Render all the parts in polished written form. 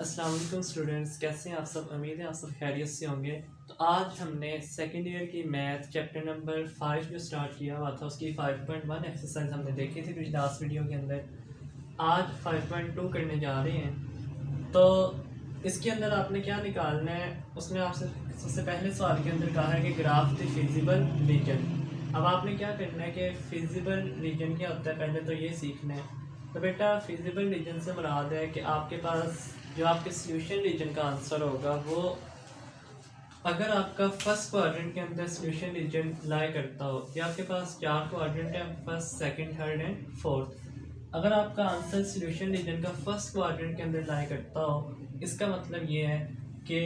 अस्सलाम वालेकुम स्टूडेंट्स, कैसे हैं आप सब। उम्मीद है आप सब खैरियत से होंगे। तो आज हमने सेकेंड ईयर की मैथ चैप्टर नंबर 5 जो स्टार्ट किया हुआ था उसकी 5.1 एक्सरसाइज हमने देखी थी पिछले लास्ट वीडियो के अंदर। आज 5.2 करने जा रहे हैं। तो इसके अंदर आपने क्या निकालना है, उसने आपसे सबसे पहले सवाल के अंदर कहा है कि ग्राफ द फिजिबल रीजन। अब आपने क्या करना है कि फिजिबल रीजन क्या होता है, पहले तो ये सीखना है। तो बेटा फिजिबल रीजन से मुराद है कि आपके पास जो आपके सोल्यूशन रीजन का आंसर होगा वो अगर आपका फर्स्ट क्वाड्रेंट के अंदर सोल्यूशन रीजन लाई करता हो, या आपके पास 4 क्वाड्रेंट है, first second third and fourth. अगर आपका आंसर सोल्यूशन रीजन का फर्स्ट क्वाड्रेंट के अंदर लाई करता हो, इसका मतलब ये है कि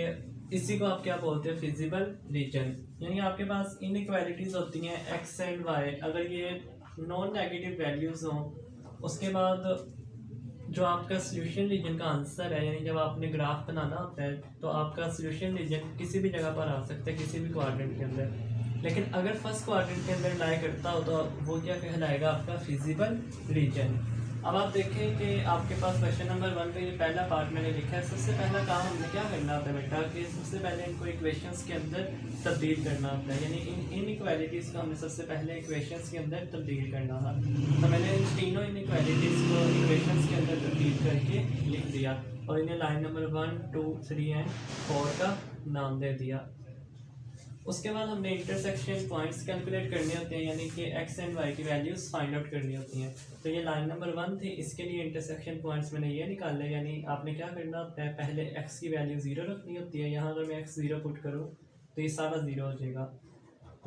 इसी को आप क्या बोलते हैं, फिजिबल रीजन। यानी आपके पास इनइक्वालिटीज होती हैं एक्स एंड वाई, अगर ये नॉन नेगेटिव वैल्यूज हों, उसके बाद जो आपका सोल्यूशन रीजन का आंसर है, यानी जब आपने ग्राफ बनाना होता है तो आपका सोल्यूशन रीजन किसी भी जगह पर आ सकता है, किसी भी क्वाड्रेंट के अंदर। लेकिन अगर फर्स्ट क्वाड्रेंट के अंदर लाई करता हो तो वो क्या कहलाएगा, आपका फिजिबल रीजन। अब आप देखें कि आपके पास क्वेश्चन नंबर 1 का ये पहला पार्ट मैंने लिखा है। सबसे पहला काम हमने क्या करना होता है बेटा, कि सबसे पहले इनको इक्वेशंस के अंदर तब्दील करना होता है। यानी इन इक्वालिटीज़ को हमने सबसे पहले इक्वेशंस के अंदर तब्दील करना था। तो मैंने इन तीनों इनइक्वालिटीज़ को इक्वेशंस के अंदर तब्दील करके लिख दिया और इन्हें लाइन नंबर 1, 2, 3 एंड 4 का नाम दे दिया। उसके बाद हमने इंटरसेक्शन पॉइंट्स कैलकुलेट करने होते हैं, यानी कि एक्स एंड वाई की वैल्यूज़ फाइंड आउट करनी होती हैं। तो ये लाइन नंबर 1 थी, इसके लिए इंटरसेक्शन पॉइंट्स मैंने ये निकाले। यानी आपने क्या करना होता है, पहले एक्स की वैल्यू 0 रखनी होती है। यहाँ अगर मैं एक्स 0 पुट करूँ तो ये सारा 0 हो जाएगा।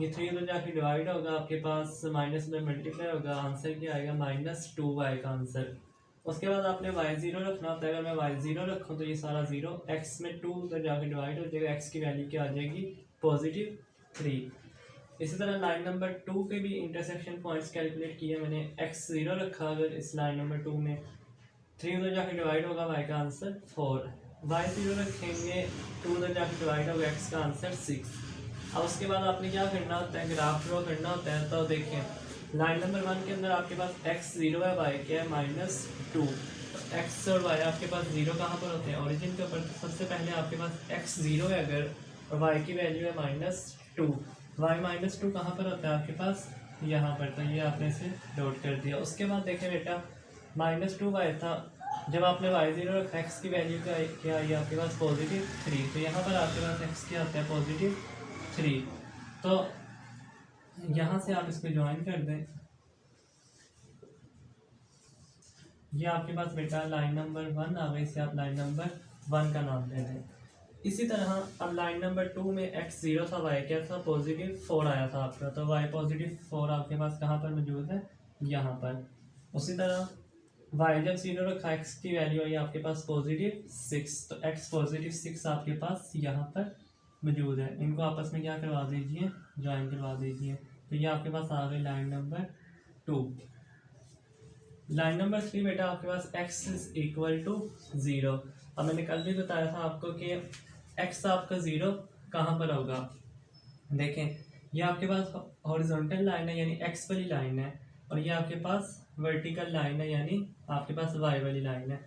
ये 3 उधर जाके डिवाइड होगा, आपके पास माइनस में मल्टीप्लाई होगा, आंसर क्या आएगा, -2y का आंसर। उसके बाद आपने y0 रखना होता है। अगर मैं y0 रखूँ तो ये सारा 0, x में 2 उधर जाके डिवाइड हो जाएगा, x की वैल्यू क्या आ जाएगी, +3। इसी तरह लाइन नंबर 2 के भी इंटरसेक्शन पॉइंट्स कैलकुलेट किए मैंने। x0 रखा अगर इस लाइन नंबर 2 में, 3 उधर जाके डिवाइड होगा, y का आंसर 4। y0 रखेंगे, 2 उधर जाके डिवाइड होगा, x का आंसर 6। अब उसके बाद आपने क्या करना होता है, ग्राफ ड्रॉ करना होता है। तो देखें लाइन नंबर 1 के अंदर आपके पास x0 है, y क्या है, -2। तो x और y आपके पास 0 कहाँ पर होते हैं, ओरिजिन के ऊपर। तो सबसे पहले आपके पास x0 है अगर, और y की वैल्यू है -2। y -2 कहाँ पर होता है आपके पास, यहाँ पर। तो ये आपने इसे नोट कर दिया। उसके बाद देखें बेटा, -2y था, जब आपने y0 रखा, x की वैल्यू क्या आई आपके पास, +3। तो यहाँ पर आपके पास x क्या होता है, +3। तो यहाँ से आप इसको ज्वाइन कर दें, ये आपके पास बेटा लाइन नंबर 1 आ गई, इसे आप लाइन नंबर 1 का नाम दे दें। इसी तरह अब लाइन नंबर 2 में x0 था, y क्या था, +4 आया था आपका। तो y +4 आपके पास कहाँ पर मौजूद है, यहाँ पर। उसी तरह y जब 0 रखा, x की वैल्यू आई आपके पास +6। तो x +6 आपके पास यहाँ पर मौजूद है। इनको आपस में क्या करवा दीजिए, ज्वाइन करवा दीजिए। तो ये आपके पास आ गई लाइन नंबर 2। लाइन नंबर 3 बेटा आपके पास x = 0। अब मैंने कल भी बताया था आपको कि x आपका 0 कहाँ पर होगा। देखें ये आपके पास हॉरिजॉन्टल लाइन है, यानी x वाली लाइन है, और ये आपके पास वर्टिकल लाइन है, यानी आपके पास y वाली लाइन है।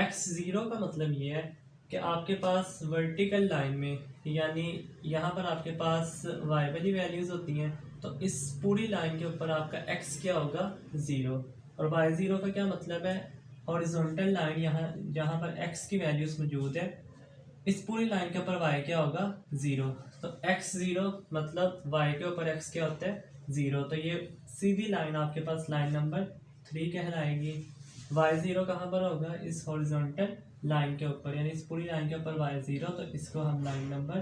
x0 का मतलब ये है कि आपके पास वर्टिकल लाइन में, यानी यहाँ पर आपके पास y वाली वैल्यूज़ होती हैं, तो इस पूरी लाइन के ऊपर आपका x क्या होगा, 0। और y0 का क्या मतलब है, हॉरिजॉन्टल लाइन, यहाँ जहाँ पर x की वैल्यूज़ मौजूद है, इस पूरी लाइन के ऊपर y क्या होगा, 0। तो x0 मतलब y के ऊपर x क्या होता है, 0। तो ये सीधी लाइन आपके पास लाइन नंबर 3 कहलाएगी। y0 कहाँ पर होगा, इस हॉरिजॉन्टल लाइन के ऊपर, यानी इस पूरी लाइन के ऊपर y0। तो इसको हम लाइन नंबर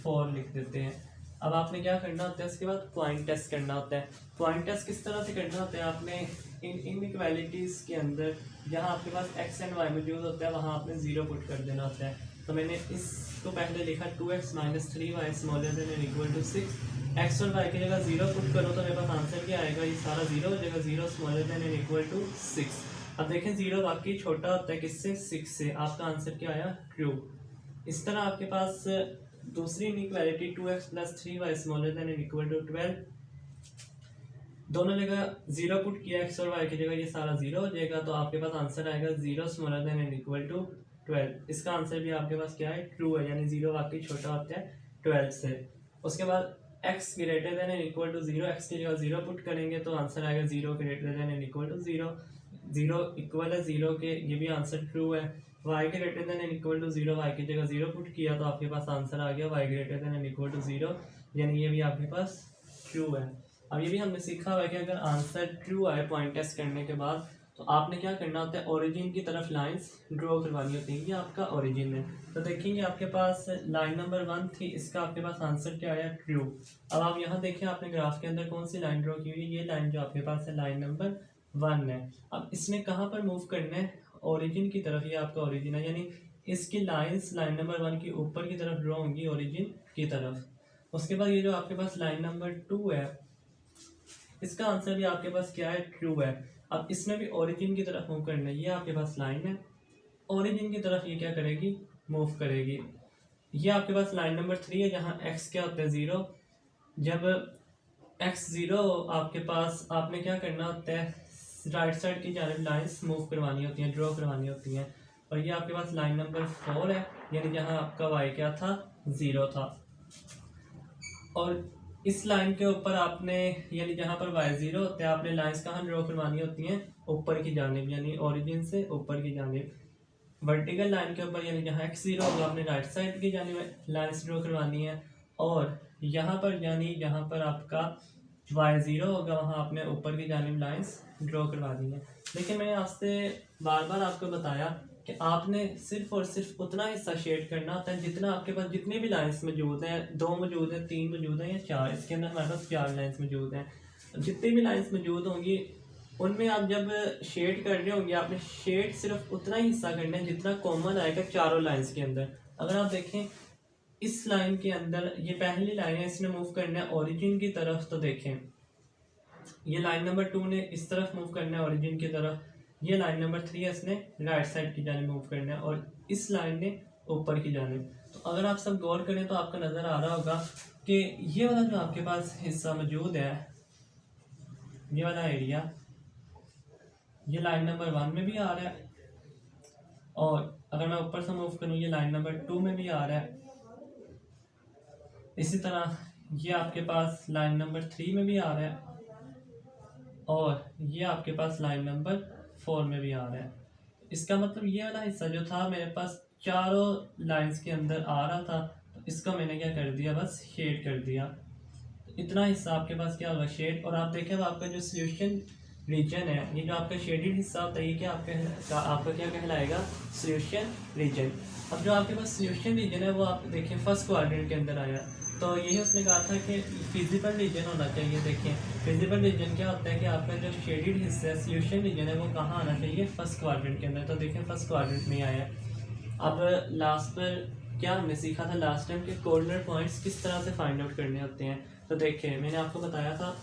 4 लिख देते हैं। अब आपने क्या करना होता है, इसके बाद पॉइंट टेस्ट करना होता है। पॉइंट टेस्ट किस तरह से करना होता है, आपने इन इनइक्वालिटीज़ के अंदर जहाँ आपके पास x एंड y मौजूद होता है, वहाँ आपने 0 पुट कर देना होता है। तो मैंने इसको पहले लिखा 2x - 3y ≤ 6। x और y की जगह 0 पुट करो तो मेरे पास आंसर क्या आएगा, ये सारा 0 हो जाएगा, 0 ≤ 6। अब देखें 0 वाकई छोटा होता है किससे, 6 से। आपका आंसर क्या आया, ट्रू। इस तरह आपके पास दूसरी इनइक्वालिटी 2x + 3y ≤ 12, दोनों जगह 0 पुट किया, x और y की जगह, ये सारा 0 हो जाएगा। तो आपके पास आंसर आएगा 0 ≤ 12। इसका आंसर भी आपके पास क्या है, ट्रू है, यानी 0 वाकई छोटा होता है 12 से। उसके बाद x greater than and equal to 0, x की जगह 0 पुट करेंगे तो आंसर आएगा 0 greater than and equal to 0, 0 equal है 0 के, ये भी आंसर ट्रू है। y greater than and equal to 0, y की जगह 0 पुट किया तो आपके पास आंसर आ गया y greater than and equal to 0, यानी ये भी आपके पास ट्रू है। अब ये भी हमने सीखा हुआ है कि अगर आंसर ट्रू आए पॉइंट टेस्ट करने के बाद तो आपने क्या करना होता है, ओरिजिन की तरफ लाइंस ड्रॉ करवानी होती है। ये आपका ओरिजिन है, तो देखेंगे आपके पास लाइन नंबर 1 थी, इसका आपके पास आंसर क्या आया, ट्रू। अब आप यहाँ देखें आपने ग्राफ के अंदर कौन सी लाइन ड्रॉ की हुई है, ये लाइन जो आपके पास है लाइन नंबर 1 है। अब इसने कहाँ पर मूव करना है, ओरिजिन की तरफ, ये आपका ओरिजिन है, यानी इसकी लाइन्स लाइन नंबर 1 की ऊपर की तरफ ड्रॉ होंगी ओरिजिन की तरफ। उसके बाद ये जो आपके पास लाइन नंबर 2 है, इसका आंसर भी आपके पास क्या है, ट्रू है। अब इसमें भी ओरिजिन की तरफ मूव करना है, ये आपके पास लाइन है, ओरिजिन की तरफ ये क्या करेगी, मूव करेगी। ये आपके पास लाइन नंबर 3 है जहाँ x क्या होता है, 0। जब x 0 आपके पास आपने क्या करना होता है, राइट साइड की जानिब लाइंस मूव करवानी होती हैं, ड्रॉ करवानी होती हैं। और ये आपके पास लाइन नंबर 4 है, यानी जहाँ आपका y क्या था, 0 था। और इस लाइन के ऊपर आपने, यानी जहाँ पर y 0 होता है, आपने लाइंस कहाँ ड्रॉ करवानी होती हैं, ऊपर की जानिब, यानी ओरिजिन से ऊपर की जानिब। वर्टिकल लाइन के ऊपर, यानी जहाँ x 0 होगा आपने राइट साइड की जानिब लाइंस ड्रॉ करवानी है। और यहाँ पर, यानी जहाँ पर आपका y 0 होगा वहाँ आपने ऊपर की जानिब लाइंस ड्रॉ करवानी है। लेकिन मैंने आपसे बार बार आपको बताया कि आपने सिर्फ और सिर्फ उतना हिस्सा शेड करना होता है जितना आपके पास, जितने भी लाइंस मौजूद हैं, 2 मौजूद हैं, 3 मौजूद हैं या 4, इसके अंदर हमारे पास 4 लाइंस मौजूद हैं। जितनी भी लाइंस मौजूद होंगी उनमें आप जब शेड कर रहे होंगे, आपने शेड सिर्फ उतना ही हिस्सा करना है जितना कॉमन आएगा चारों लाइंस के अंदर। अगर आप देखें इस लाइन के अंदर, ये पहली लाइन है, इसने मूव करना है ओरिजिन की तरफ, तो देखें ये लाइन नंबर 2 ने इस तरफ मूव करना है ओरिजिन की तरफ, ये लाइन नंबर 3 है, इसने राइट साइड की जानिब मूव करना है, और इस लाइन ने ऊपर की जानिब। तो अगर आप सब गौर करें तो आपको नज़र आ रहा होगा कि ये वाला जो आपके पास हिस्सा मौजूद है, ये वाला एरिया, ये लाइन नंबर 1 में भी आ रहा है, और अगर मैं ऊपर से मूव करूँ ये लाइन नंबर 2 में भी आ रहा है। इसी तरह ये आपके पास लाइन नंबर 3 में भी आ रहा है, और ये आपके पास लाइन नंबर 4 में भी आ रहा है। इसका मतलब ये वाला हिस्सा जो था मेरे पास चारों लाइंस के अंदर आ रहा था, तो इसका मैंने क्या कर दिया, बस शेड कर दिया। तो इतना हिस्सा आपके पास क्या होगा, शेड। और आप देखें आपका जो सॉल्यूशन रीजन है, ये जो आपका शेडेड हिस्सा होता है, ये क्या आपका क्या कहलाएगा, सॉल्यूशन रीजन। अब जो आपके पास सॉल्यूशन रीजन है वो आप देखें फर्स्ट क्वाड्रेंट के अंदर आया, तो यही उसने कहा था कि फिजिबल रीजन होना चाहिए। देखें फिजिबल रीजन क्या होता है कि आपका जो शेडेड हिस्सा है, सॉल्यूशन रीजन है, वो कहाँ आना चाहिए, फर्स्ट क्वाड्रेंट के अंदर। तो देखें फर्स्ट क्वाड्रेंट में आया। अब लास्ट पर क्या हमने सीखा था लास्ट टाइम के कॉर्नर पॉइंट्स किस तरह से फाइंड आउट करने होते हैं। तो देखें मैंने आपको बताया था,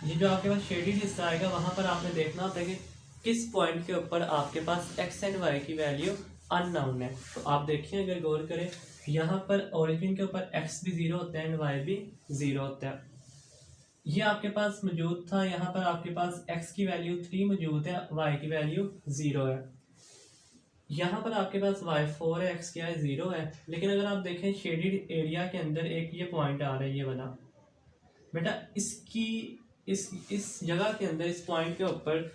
ये जो आपके पास शेडेड हिस्सा आएगा वहाँ पर आपने देखना होता है कि किस पॉइंट के ऊपर आपके पास x एंड y की वैल्यू अननोन है। तो आप देखिए अगर गौर करें, यहाँ पर ओरिजिन के ऊपर x भी 0 होता है एंड y भी 0 होता है। ये आपके पास मौजूद था, यहाँ पर आपके पास x की वैल्यू 3 मौजूद है, y की वैल्यू 0 है। यहाँ पर आपके पास y 4 है, x क्या है 0 है। लेकिन अगर आप देखें शेडेड एरिया के अंदर एक ये पॉइंट आ रहा है, ये वाला बेटा, इसकी इस जगह के अंदर इस पॉइंट के ऊपर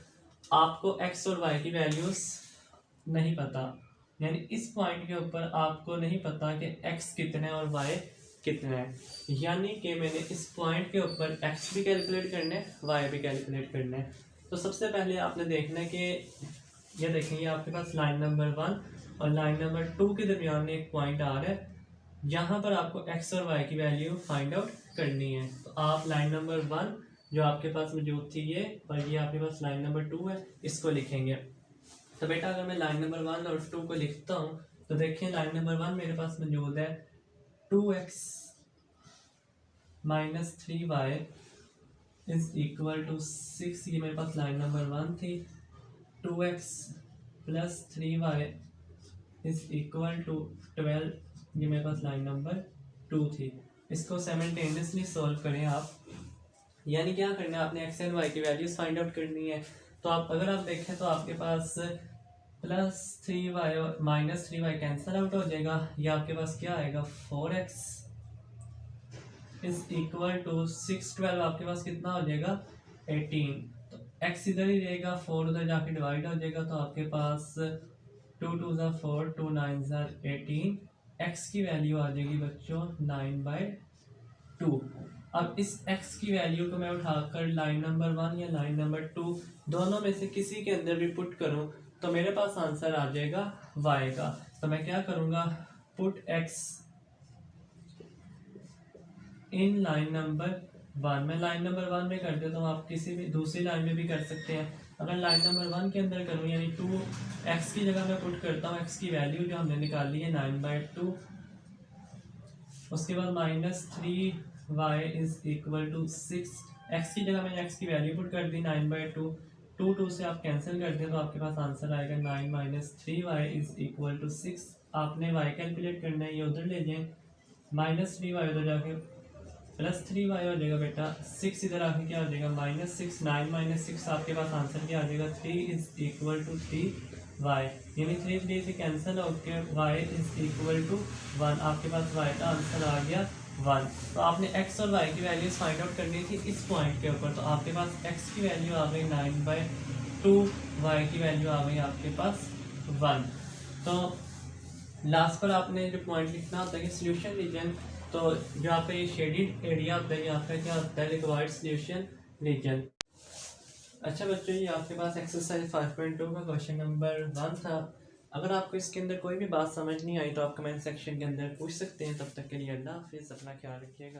आपको x और y की वैल्यूज नहीं पता, यानी इस पॉइंट के ऊपर आपको नहीं पता कि x कितना है और y कितना है। यानी कि मैंने इस पॉइंट के ऊपर x भी कैलकुलेट करना है, y भी कैलकुलेट करना है। तो सबसे पहले आपने देखना है कि ये देखेंगे आपके पास लाइन नंबर 1 और लाइन नंबर 2 के दरमियान में एक पॉइंट आ रहा है, जहाँ पर आपको x और y की वैल्यू फाइंड आउट करनी है। तो आप लाइन नंबर 1 जो आपके पास मौजूद थी ये, और ये आपके पास लाइन नंबर 2 है, इसको लिखेंगे। तो बेटा अगर मैं लाइन नंबर 1 और 2 को लिखता हूँ तो देखिए लाइन नंबर 1 मेरे पास मौजूद है 2x minus 3y is equal to 6, ये मेरे पास लाइन नंबर 1 थी। 2x plus 3y is equal to 12, ये मेरे पास लाइन नंबर 2 थी। इसको साइमल्टेनियसली सॉल्व करें आप, यानी क्या करना है, आपने x एंड y की वैल्यूज फाइंड आउट करनी है। तो आप अगर आप देखें तो आपके पास +3y और -3y कैंसिल आउट हो जाएगा। ये आपके पास क्या आएगा 4x इज इक्वल टू 6 12 आपके पास कितना हो जाएगा 18। तो x इधर ही रहेगा, 4 उधर जाके डिवाइड हो जाएगा, तो आपके पास 2 2 ज़ा 4 2 9 ज़ा 18। x की वैल्यू आ जाएगी बच्चों 9/2। अब इस x की वैल्यू को मैं उठाकर लाइन नंबर 1 या लाइन नंबर 2 दोनों में से किसी के अंदर भी पुट करूं तो मेरे पास आंसर आ जाएगा y का। तो मैं क्या करूंगा, put x in line number 1। मैं लाइन नंबर 1 में कर देता हूँ, आप किसी भी दूसरी लाइन में भी कर सकते हैं। अगर लाइन नंबर 1 के अंदर करूँ यानी 2x की जगह मैं पुट करता हूँ x की वैल्यू जो हमने निकाली है 9/2। उसके बाद -3y is equal to 6। x की जगह मैंने x की वैल्यू पुट कर दी 9/2। 2 2 से आप कैंसिल कर दें तो आपके पास आंसर आएगा 9 - 3y इज इक्वल टू 6। आपने y कैलकुलेट करना है, ये उधर ले जाएं, -3y उधर जाके +3y हो जाएगा बेटा, 6 इधर आके क्या हो जाएगा -6। 9 - 6 आपके पास आंसर क्या आ जाएगा 3 इज इक्वल टू 3y, यानी 3 3 से कैंसिल होकर y इज इक्वल टू 1। आपके पास y का आंसर आ गया 1। तो आपने x और y की वैल्यूज फाइंड आउट करनी थी इस पॉइंट के ऊपर। तो आपके पास x की वैल्यू आ गई 9/2, y की वैल्यू आ गई आपके पास 1। तो लास्ट पर आपने जो पॉइंट लिखना होता है कि सोल्यूशन रीजन, तो जो आपका ये शेडेड एरिया होता है ये आपका क्या होता है रिक्वायर्ड सोल्यूशन रीजन। अच्छा बच्चों, ये आपके पास एक्सरसाइज 5.2 का क्वेश्चन नंबर 1 था। अगर आपको इसके अंदर कोई भी बात समझ नहीं आई तो आप कमेंट सेक्शन के अंदर पूछ सकते हैं। तब तक के लिए अल्लाह हाफिज़, अपना ख्याल रखिएगा।